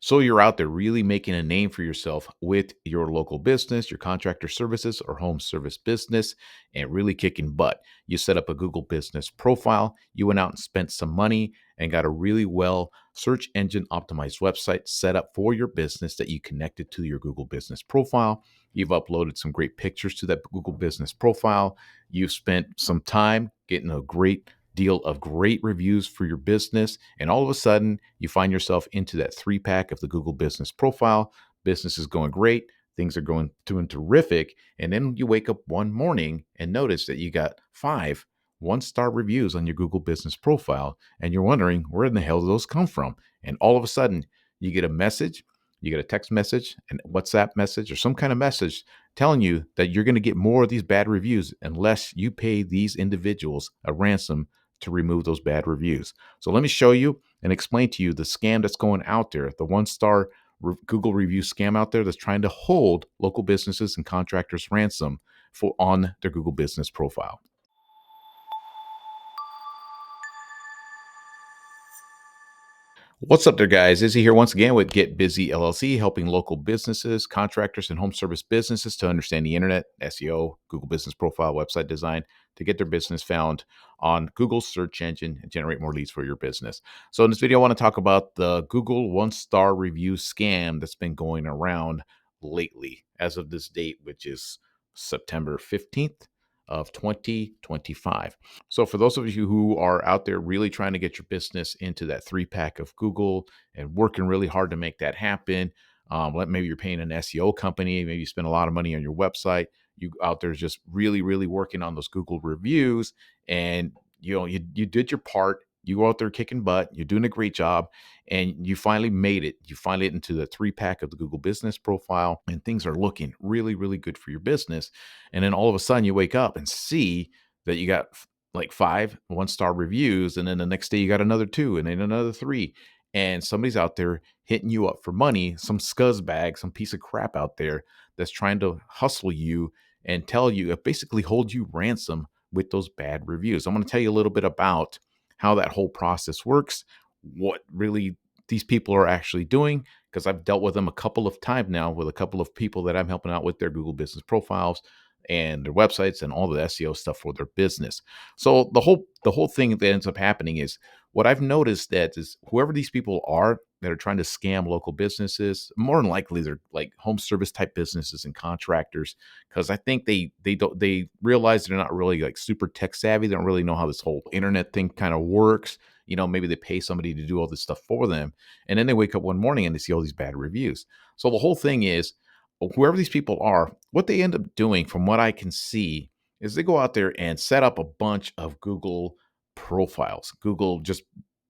So you're out there really making a name for yourself with your local business, your contractor services or home service business, and really kicking butt. You set up a Google business profile, you went out and spent some money and got a really well search engine optimized website set up for your business that you connected to your Google business profile. You've uploaded some great pictures to that Google business profile. You've spent some time getting a great deal of great reviews for your business. And all of a sudden, you find yourself into that 3 pack of the Google business profile. Business is going great. Things are doing terrific. And then you wake up one morning and notice that you got 5 1-star reviews on your Google business profile. And you're wondering, where in the hell do those come from? And all of a sudden, you get a message, you get a text message, and WhatsApp message, or some kind of message telling you that you're going to get more of these bad reviews unless you pay these individuals a ransom to remove those bad reviews. So let me show you and explain to you the scam that's going out there, the 1-star Google review scam out there that's trying to hold local businesses and contractors ransom for on their Google business profile. What's up there, guys? Izzy here once again with Get Busy LLC, helping local businesses, contractors, and home service businesses to understand the internet, SEO, Google business profile, website design to get their business found on Google's search engine and generate more leads for your business. So, in this video, I want to talk about the Google 1-star review scam that's been going around lately as of this date, which is September 15th of 2025. So, for those of you who are out there really trying to get your business into that 3 pack of Google and working really hard to make that happen, maybe you're paying an SEO company, maybe you spend a lot of money on your website. You out there just really, really working on those Google reviews, and you did your part. You go out there kicking butt. You're doing a great job, and you finally made it. You finally get into the 3 pack of the Google business profile, and things are looking really, really good for your business. And then all of a sudden, you wake up and see that you got like 5 1-star reviews, and then the next day you got another 2, and then another 3, and somebody's out there hitting you up for money, some scuzzbag, some piece of crap out there that's trying to hustle you and tell you, basically hold you ransom with those bad reviews. I'm going to tell you a little bit about how that whole process works, what really these people are actually doing, because I've dealt with them a couple of times now with a couple of people that I'm helping out with their Google business profiles and their websites and all the SEO stuff for their business. So the whole thing that ends up happening is, what I've noticed that is, whoever these people are that are trying to scam local businesses, more than likely they're like home service type businesses and contractors, because I think they realize they're not really like super tech savvy. They don't really know how this whole internet thing kind of works. Maybe they pay somebody to do all this stuff for them, and then they wake up one morning and they see all these bad reviews. So the whole thing is, whoever these people are, what they end up doing, from what I can see, is they go out there and set up a bunch of Google profiles, Google just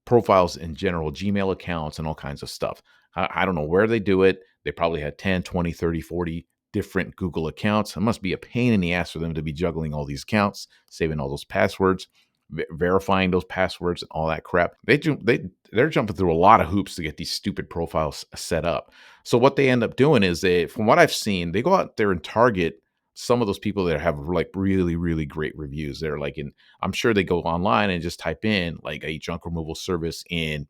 profiles in general, Gmail accounts, and all kinds of stuff. I don't know where they do it. They probably had 10, 20, 30, 40 different Google accounts. It must be a pain in the ass for them to be juggling all these accounts, saving all those passwords, verifying those passwords, and all that crap. They're jumping through a lot of hoops to get these stupid profiles set up. So what they end up doing is, from what I've seen, they go out there and target some of those people that have like really, really great reviews. They're like I'm sure they go online and just type in like a junk removal service in,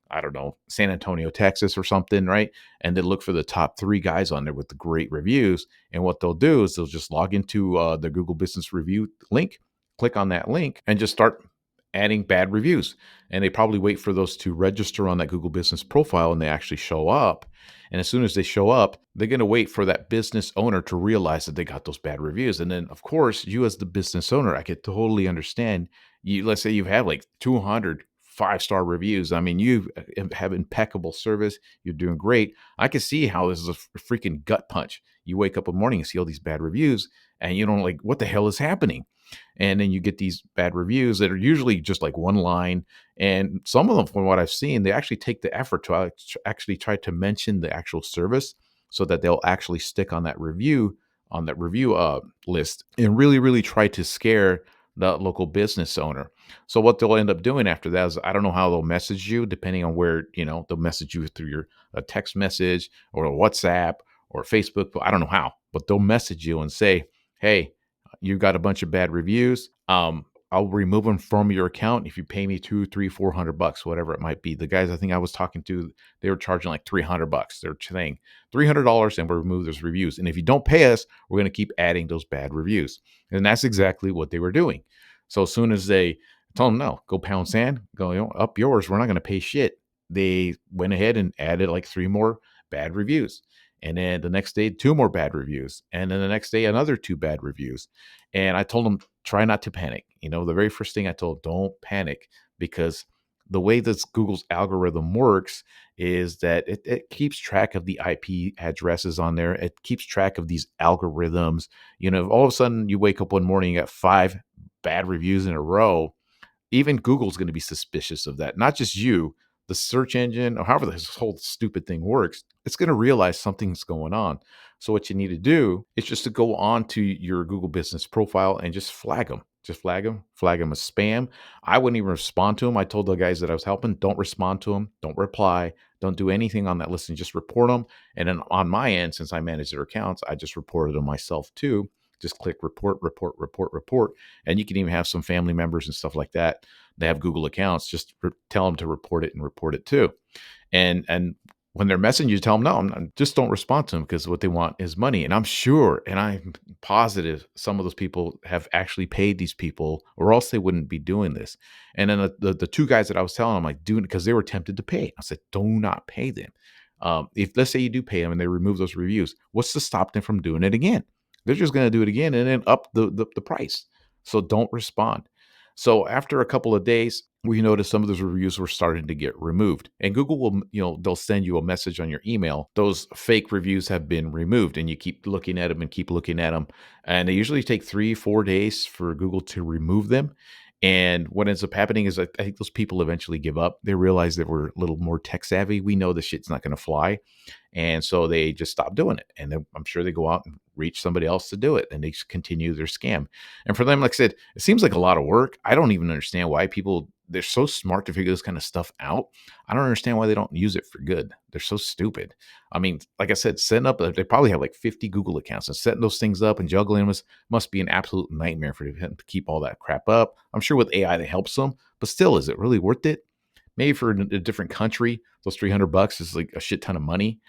I don't know, San Antonio, Texas or something, right? And they look for the top 3 guys on there with the great reviews. And what they'll do is they'll just log into the Google Business Review link, click on that link, and just start adding bad reviews. And they probably wait for those to register on that Google Business profile, and they actually show up. And as soon as they show up, they're going to wait for that business owner to realize that they got those bad reviews. And then, of course, you as the business owner, I could totally understand. Let's say you've had like 200 5-star reviews. I mean, you have impeccable service. You're doing great. I can see how this is a freaking gut punch. You wake up in the morning and see all these bad reviews, and you don't like, what the hell is happening? And then you get these bad reviews that are usually just like one line. And some of them, from what I've seen, they actually take the effort to actually try to mention the actual service so that they'll actually stick on that review list, and really, really try to scare the local business owner. So what they'll end up doing after that is, I don't know how they'll message you, depending on where, they'll message you through your a text message or a WhatsApp or Facebook. I don't know how, but they'll message you and say, hey, you got a bunch of bad reviews. I'll remove them from your account if you pay me 2, 3, 400 bucks, whatever it might be. The guys I think I was talking to, they were charging like 300 bucks. They're saying $300 and we'll remove those reviews. And if you don't pay us, we're going to keep adding those bad reviews. And that's exactly what they were doing. So as soon as they told them, no, go pound sand, go, up yours, we're not going to pay shit. They went ahead and added like 3 more bad reviews. And then the next day, 2 more bad reviews. And then the next day, another 2 bad reviews. And I told them, try not to panic. The very first thing I told, don't panic, because the way this Google's algorithm works is that it keeps track of the IP addresses on there. It keeps track of these algorithms. If all of a sudden you wake up one morning, you got 5 bad reviews in a row, even Google's going to be suspicious of that. Not just you, the search engine, or however this whole stupid thing works, it's going to realize something's going on. So what you need to do is just to go on to your Google business profile and just flag them. Just flag them as spam. I wouldn't even respond to them. I told the guys that I was helping, don't respond to them, don't reply, don't do anything on that list, and just report them. And then on my end, since I manage their accounts, I just reported them myself too. Just click report, report, report, report. And you can even have some family members and stuff like that. They have Google accounts. Just tell them to report it and report it too. And when they're messaging you, tell them no. Just don't respond to them, because what they want is money. And I'm sure, and I'm positive, some of those people have actually paid these people, or else they wouldn't be doing this. And then the 2 guys that I was telling them, like, doing it because they were tempted to pay. I said, do not pay them. If let's say you do pay them and they remove those reviews, what's to stop them from doing it again? They're just going to do it again and then up the price. So don't respond. So after a couple of days, we noticed some of those reviews were starting to get removed. And Google will, they'll send you a message on your email. Those fake reviews have been removed, and you keep looking at them and keep looking at them. And they usually take 3-4 days for Google to remove them. And what ends up happening is I think those people eventually give up. They realize that we're a little more tech savvy. We know the shit's not going to fly. And so they just stop doing it. And then I'm sure they go out and reach somebody else to do it, and they just continue their scam. And for them, like I said, it seems like a lot of work. I don't even understand why people, they're so smart to figure this kind of stuff out. I don't understand why they don't use it for good. They're so stupid. I mean, like I said, setting up, they probably have like 50 Google accounts, and setting those things up and juggling them must be an absolute nightmare for them to keep all that crap up. I'm sure with AI that helps them, but still, is it really worth it? Maybe for a different country, those $300 is like a shit ton of money.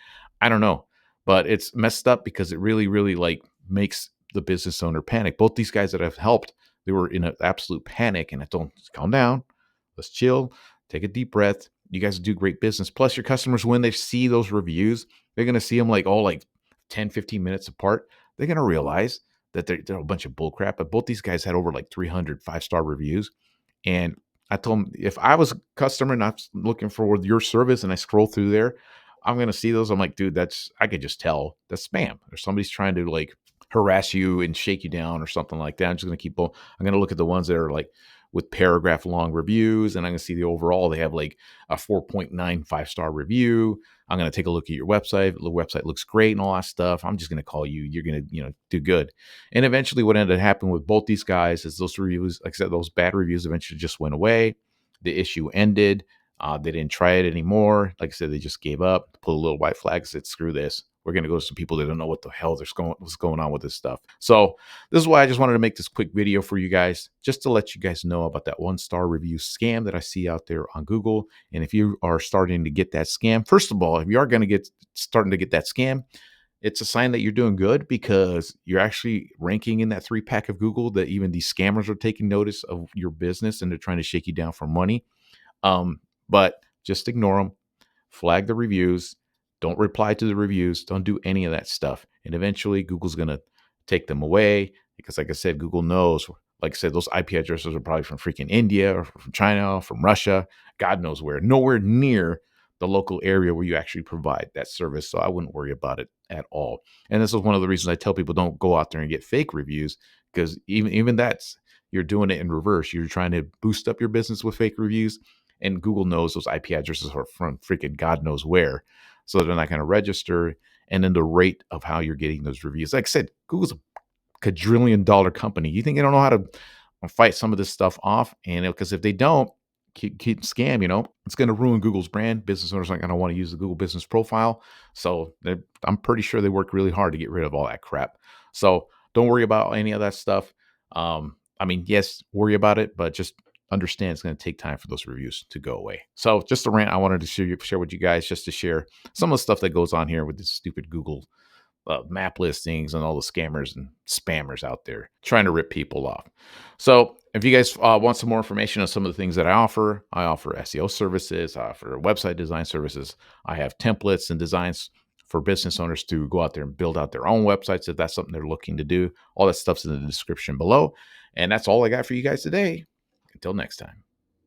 I don't know, but it's messed up because it really, really like makes the business owner panic. Both these guys that I've helped, they were in an absolute panic, and I told them, calm down, let's chill, take a deep breath. You guys do great business. Plus, your customers, when they see those reviews, they're going to see them like all like 10, 15 minutes apart. They're going to realize that they're a bunch of bullcrap. But both these guys had over like 300 5-star reviews. And I told him, if I was a customer and I'm looking for your service and I scroll through there, I'm going to see those. I'm like, dude, I could just tell that's spam, or somebody's trying to like harass you and shake you down or something like that. I'm just going to I'm going to look at the ones that are like with paragraph long reviews, and I'm going to see the overall. They have like a 4.9 5-star review. I'm going to take a look at your website. The website looks great and all that stuff. I'm just going to call you. You're going to, do good. And eventually what ended up happening with both these guys is those reviews, like I said, those bad reviews eventually just went away. The issue ended. They didn't try it anymore. Like I said, they just gave up, put a little white flag, said, screw this. We're going to go to some people that don't know what the hell what's going on with this stuff. So this is why I just wanted to make this quick video for you guys, just to let you guys know about that 1-star review scam that I see out there on Google. And if you are starting to get that scam, first of all, if you are going to starting to get that scam, it's a sign that you're doing good, because you're actually ranking in that 3-pack of Google, that even these scammers are taking notice of your business and they're trying to shake you down for money. But just ignore them, flag the reviews, don't reply to the reviews, don't do any of that stuff. And eventually Google's going to take them away, because like I said, Google knows, like I said, those IP addresses are probably from freaking India or from China, or from Russia, God knows where, nowhere near the local area where you actually provide that service. So I wouldn't worry about it at all. And this is one of the reasons I tell people, don't go out there and get fake reviews, because even that's, you're doing it in reverse. You're trying to boost up your business with fake reviews, and Google knows those IP addresses are from freaking God knows where. So they're not going to register. And then the rate of how you're getting those reviews. Like I said, Google's a quadrillion-dollar company. You think they don't know how to fight some of this stuff off? And because if they don't, keep scam, it's going to ruin Google's brand. Business owners aren't going to want to use the Google business profile. So I'm pretty sure they work really hard to get rid of all that crap. So don't worry about any of that stuff. I mean, yes, worry about it, but just understand it's going to take time for those reviews to go away. So just a rant I wanted to share with you guys, just to share some of the stuff that goes on here with this stupid Google map listings and all the scammers and spammers out there trying to rip people off. So if you guys want some more information on some of the things that I offer SEO services, I offer website design services. I have templates and designs for business owners to go out there and build out their own websites if that's something they're looking to do. All that stuff's in the description below. And that's all I got for you guys today. Until next time.